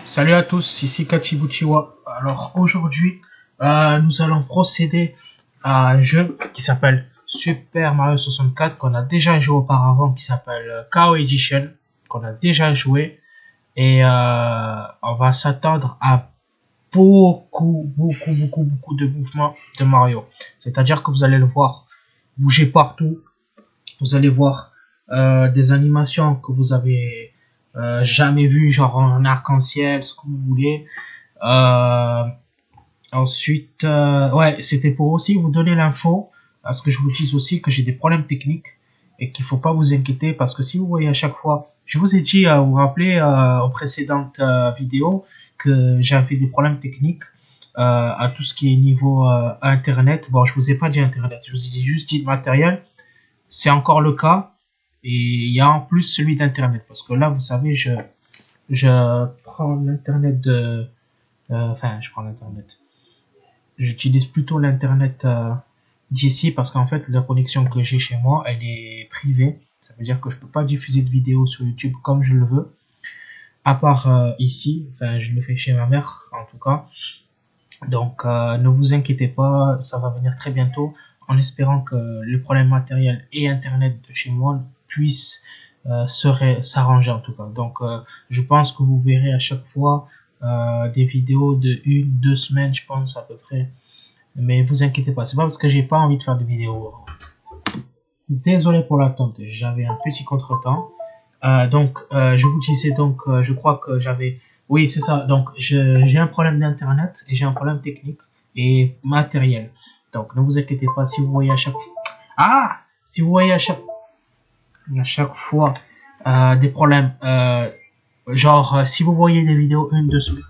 Salut à tous, ici Kachibuchiwa. Alors aujourd'hui, nous allons procéder à un jeu qui s'appelle Super Mario 64 qu'on a déjà joué auparavant, qui s'appelle KO Edition, qu'on a déjà joué. Et on va s'attendre à beaucoup de mouvements de Mario. C'est-à-dire que vous allez le voir bouger partout. Vous allez voir des animations que vous avez jamais vues, genre en arc-en-ciel, ce que vous voulez. Euh, Ensuite, ouais, c'était pour aussi vous donner l'info, parce que je vous dis aussi que j'ai des problèmes techniques et qu'il faut pas vous inquiéter, parce que si vous voyez à chaque fois, je vous ai dit, vous vous rappelez aux précédentes vidéos que j'avais des problèmes techniques à tout ce qui est niveau internet. Bon, je vous ai pas dit internet, je vous ai juste dit matériel. C'est encore le cas. Et il y a en plus celui d'internet, parce que là, vous savez, je prends l'internet de, enfin, je prends l'internet. J'utilise plutôt l'internet d'ici parce qu'en fait la connexion que j'ai chez moi elle est privée. Ça veut dire que je peux pas diffuser de vidéos sur YouTube comme je le veux. À part ici, enfin je le fais chez ma mère en tout cas. Donc ne vous inquiétez pas, ça va venir très bientôt en espérant que le problème matériel et internet de chez moi puissent s'arranger en tout cas. Donc je pense que vous verrez à chaque fois des vidéos de 1, 2 semaines je pense à peu près. Mais vous inquiétez pas, c'est pas parce que j'ai pas envie de faire de vidéos. Désolé pour l'attente, j'avais un petit contretemps. Je vous disais donc, je crois que j'avais, oui c'est ça. Donc j'ai un problème d'internet et j'ai un problème technique et matériel. Donc ne vous inquiétez pas si vous voyez à chaque fois, si vous voyez à chaque fois des problèmes, genre si vous voyez des vidéos 1, 2 semaines.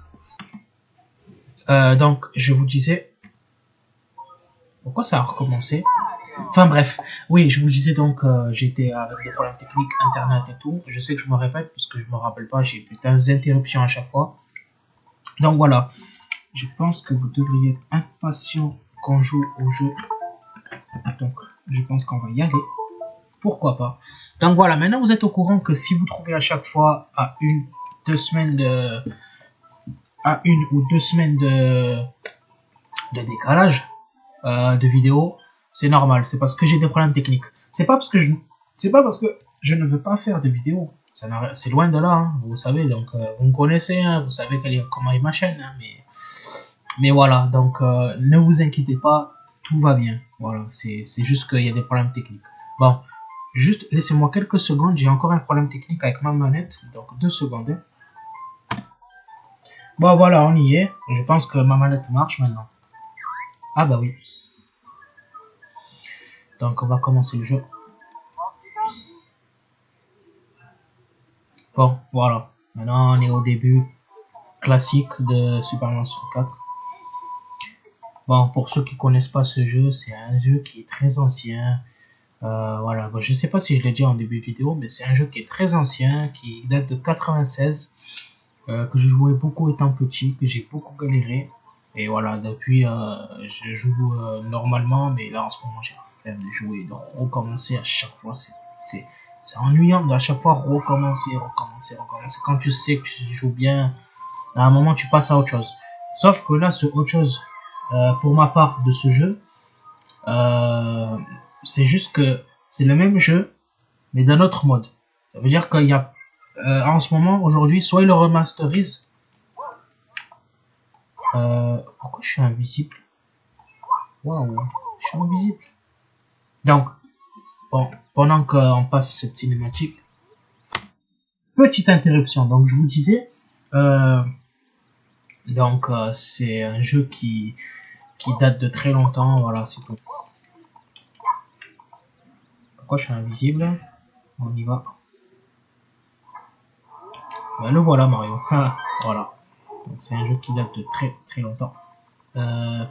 Donc je vous disais, pourquoi ça a recommencé? Enfin bref, oui, je vous disais donc, j'étais avec des problèmes techniques, internet et tout. Je sais que je me répète parce que je me rappelle pas, j'ai putain d'interruptions à chaque fois. Donc voilà, je pense que vous devriez être impatient qu'on joue au jeu. Donc je pense qu'on va y aller. Pourquoi pas. Donc voilà, maintenant vous êtes au courant que si vous trouvez à chaque fois à 1, 2 semaines de décalage de vidéos, c'est normal. C'est parce que j'ai des problèmes techniques. C'est pas parce que je ne veux pas faire de vidéos. C'est loin de là. Hein, vous savez, donc vous me connaissez. Hein, vous savez comment est ma chaîne. Hein, mais voilà. Donc ne vous inquiétez pas, tout va bien. Voilà. C'est juste qu'il y a des problèmes techniques. Bon, juste laissez-moi quelques secondes. J'ai encore un problème technique avec ma manette. Donc 2 secondes. Hein. Bon voilà, on y est. Je pense que ma manette marche maintenant. Ah bah oui. Donc on va commencer le jeu. Bon, voilà. Maintenant, on est au début classique de Super Mario 64. Bon, pour ceux qui connaissent pas ce jeu, c'est un jeu qui est très ancien. Voilà, bon, je sais pas si je l'ai dit en début de vidéo, mais c'est un jeu qui est très ancien, qui date de 96, que je jouais beaucoup étant petit, que j'ai beaucoup galéré. Et voilà, depuis, je joue normalement, mais là en ce moment j'ai la flemme de jouer, de recommencer à chaque fois. C'est ennuyant d'à chaque fois recommencer. Quand tu sais que tu joues bien, à un moment tu passes à autre chose. Sauf que là, ce autre chose, pour ma part de ce jeu, euh, c'est juste que c'est le même jeu, mais d'un autre mode. Ça veut dire qu'il y a, en ce moment, aujourd'hui, soit il le remasterise. Pourquoi je suis invisible? Waouh, je suis invisible. Donc, bon, pendant qu'on passe cette cinématique, petite interruption. Donc, je vous disais, c'est un jeu qui date de très longtemps. Voilà, c'est tout. Pourquoi je suis invisible? On y va. Ben, le voilà, Mario. Voilà. Donc, c'est un jeu qui date de très très longtemps.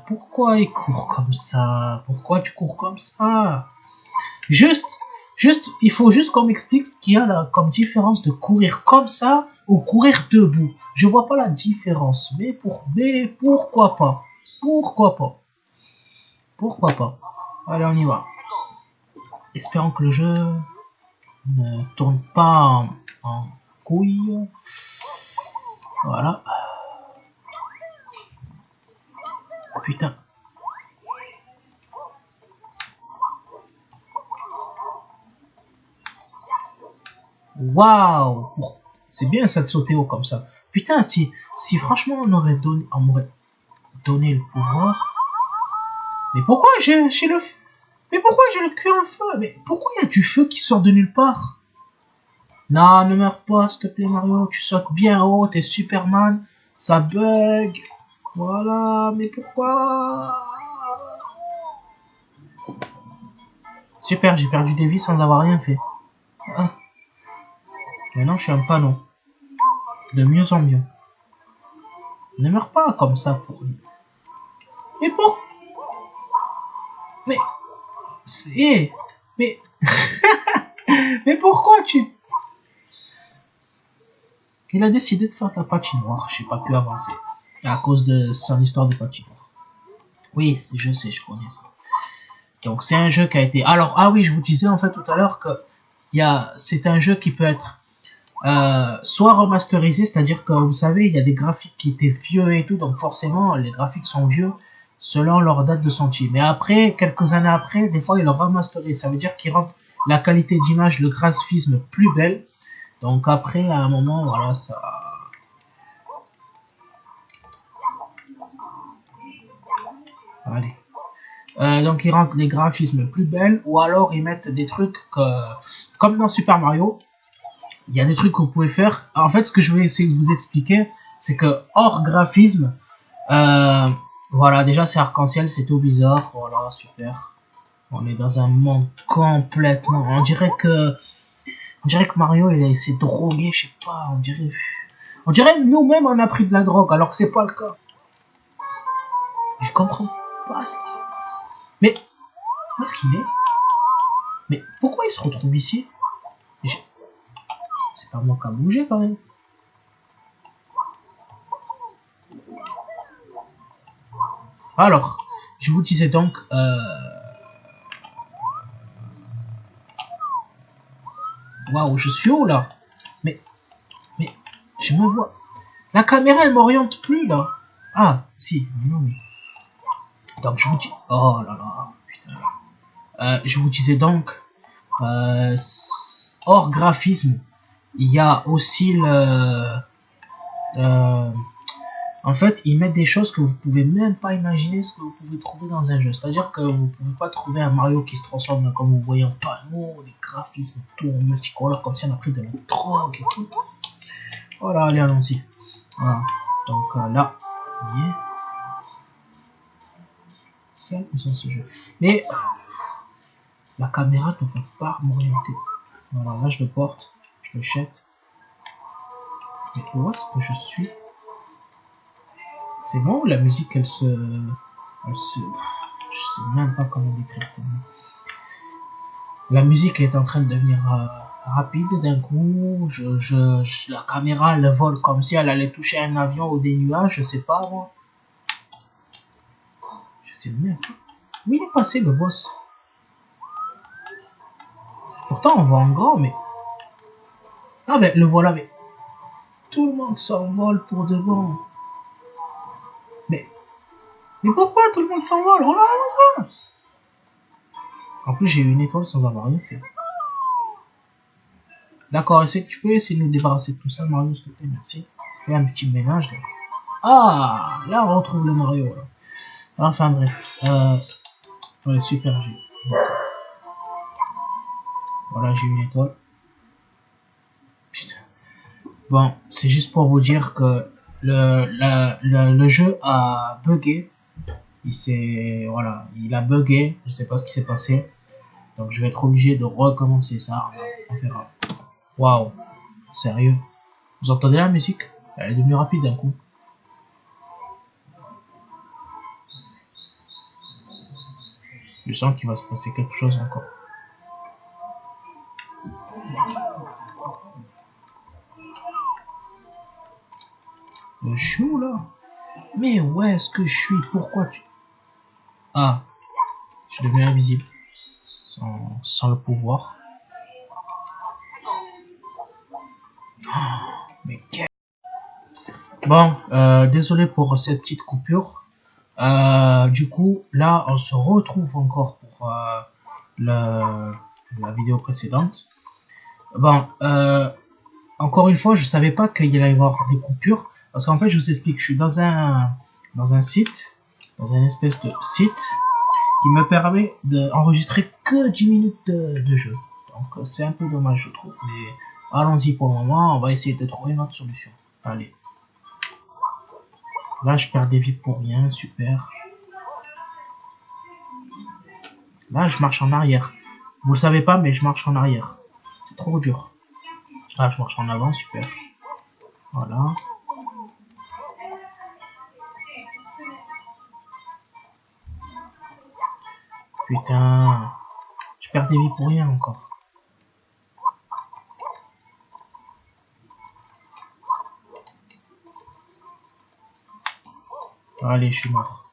Pourquoi il court comme ça? Pourquoi tu cours comme ça? Juste, il faut juste qu'on m'explique ce qu'il y a là comme différence de courir comme ça ou courir debout. Je vois pas la différence, mais pourquoi pas? Pourquoi pas? Pourquoi pas? Allez, on y va. Espérons que le jeu ne tourne pas en couille. Voilà. Putain. Waouh. C'est bien ça de sauter haut comme ça. Putain, si franchement on m'aurait donné le pouvoir. Mais pourquoi j'ai le feu? Mais pourquoi j'ai le cul en feu? Mais pourquoi il y a du feu qui sort de nulle part? Non, ne meurs pas, s'il te plaît, Mario. Tu sautes bien haut, t'es Superman. Ça bug. Voilà, mais pourquoi? Super, j'ai perdu des vies sans avoir rien fait. Ah. Maintenant, je suis un panneau. De mieux en mieux. Ne meurs pas comme ça pour lui. Mais pour... Mais... C'est... Mais... mais pourquoi tu... Il a décidé de faire de la patinoire. J'ai pas pu avancer. À cause de son histoire de patinoire. Oui, je sais, je connais ça. Donc c'est un jeu qui a été... Alors, ah oui, je vous disais en fait tout à l'heure que c'est un jeu qui peut être soit remasterisé, c'est-à-dire que vous savez, il y a des graphiques qui étaient vieux et tout, donc forcément les graphiques sont vieux selon leur date de sortie. Mais après, quelques années après, des fois ils le remasterisent. Ça veut dire qu'ils rendent la qualité d'image, le graphisme plus belle. Donc après, à un moment, voilà, ça... Allez. Donc ils rendent les graphismes plus belles, ou alors ils mettent des trucs comme dans Super Mario. Il y a des trucs que vous pouvez faire. En fait, ce que je vais essayer de vous expliquer, c'est que hors graphisme, voilà, déjà c'est arc-en-ciel, c'est tout bizarre. Voilà, super. On est dans un monde complètement. On dirait que Mario il s'est drogué, je sais pas. On dirait nous-mêmes on a pris de la drogue, alors que c'est pas le cas. Je comprends pas ce qui se passe. Mais où est-ce qu'il est? Mais pourquoi il se retrouve ici? C'est pas moi qui a bougé quand même. Alors, je vous disais donc, waouh, je suis où là? Mais, je me vois. La caméra elle m'oriente plus là. Ah, si, non mais. Donc je vous dis, oh là là, putain. Je vous disais donc, hors graphisme, il y a aussi euh, en fait, ils mettent des choses que vous pouvez même pas imaginer ce que vous pouvez trouver dans un jeu. C'est-à-dire que vous pouvez pas trouver un Mario qui se transforme comme vous voyez en panneau, des graphismes tout en multicolore comme si on a pris de la drogue et tout. Voilà, allez, allons-y. Voilà. Donc là, on y est. C'est intéressant ce jeu. Mais la caméra ne veut pas m'orienter. Voilà, là je le porte, je le jette. Mais où est-ce que je suis? C'est bon, la musique elle se... Je sais même pas comment décrire tellement. La musique est en train de devenir rapide d'un coup. La caméra elle vole comme si elle allait toucher un avion ou des nuages, je sais pas moi. Je sais même pas. Où il est passé le boss? Pourtant on voit en grand mais... Ah ben le voilà mais... Tout le monde s'envole pour de bon. Mais pourquoi tout le monde s'envole? Regarde ça. En plus j'ai eu une étoile sans avoir rien fait. D'accord, est-ce que tu peux essayer de nous débarrasser de tout ça, Mario, s'il te plaît, merci. Fais un petit ménage là. Ah, là on retrouve le Mario là. Enfin bref. Ouais, super, voilà, j'ai une étoile. Putain. Bon, c'est juste pour vous dire que le jeu a bugué. Voilà, il a bugué. Je sais pas ce qui s'est passé. Donc je vais être obligé de recommencer ça. On verra. Waouh, sérieux. Vous entendez la musique? Elle est devenue rapide d'un coup. Je sens qu'il va se passer quelque chose encore. Le chou là? Mais où est-ce que je suis? Pourquoi tu... Ah, je suis devenu invisible. Sans le pouvoir. Oh, mais quel... Bon, désolé pour cette petite coupure. Du coup, là, on se retrouve encore pour la vidéo précédente. Bon, encore une fois, je savais pas qu'il allait y avoir des coupures. Parce qu'en fait, je vous explique, je suis dans un site, dans une espèce de site qui me permet d'enregistrer que 10 minutes de jeu. Donc, c'est un peu dommage, je trouve. Mais allons-y pour le moment, on va essayer de trouver une autre solution. Allez. Là, je perds des vies pour rien, super. Là, je marche en arrière. Vous le savez pas, mais je marche en arrière. C'est trop dur. Là, je marche en avant, super. Voilà. Putain. Je perds des vies pour rien encore. Allez, je suis mort.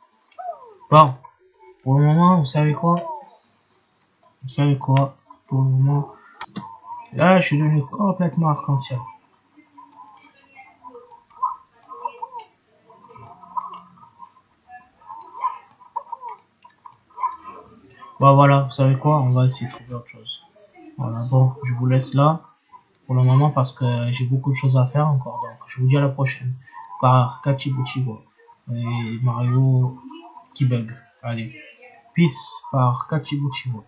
Bon. Pour le moment, vous savez quoi? Vous savez quoi? Pour le moment. Là, je suis devenu complètement arc-en-ciel. Bon, voilà. Vous savez quoi? On va essayer de trouver autre chose. Voilà. Bon, je vous laisse là. Pour le moment, parce que j'ai beaucoup de choses à faire encore. Donc, je vous dis à la prochaine. Par Kachibuchibo. Et Mario qui bug. Allez. Peace par Kachibuchibo.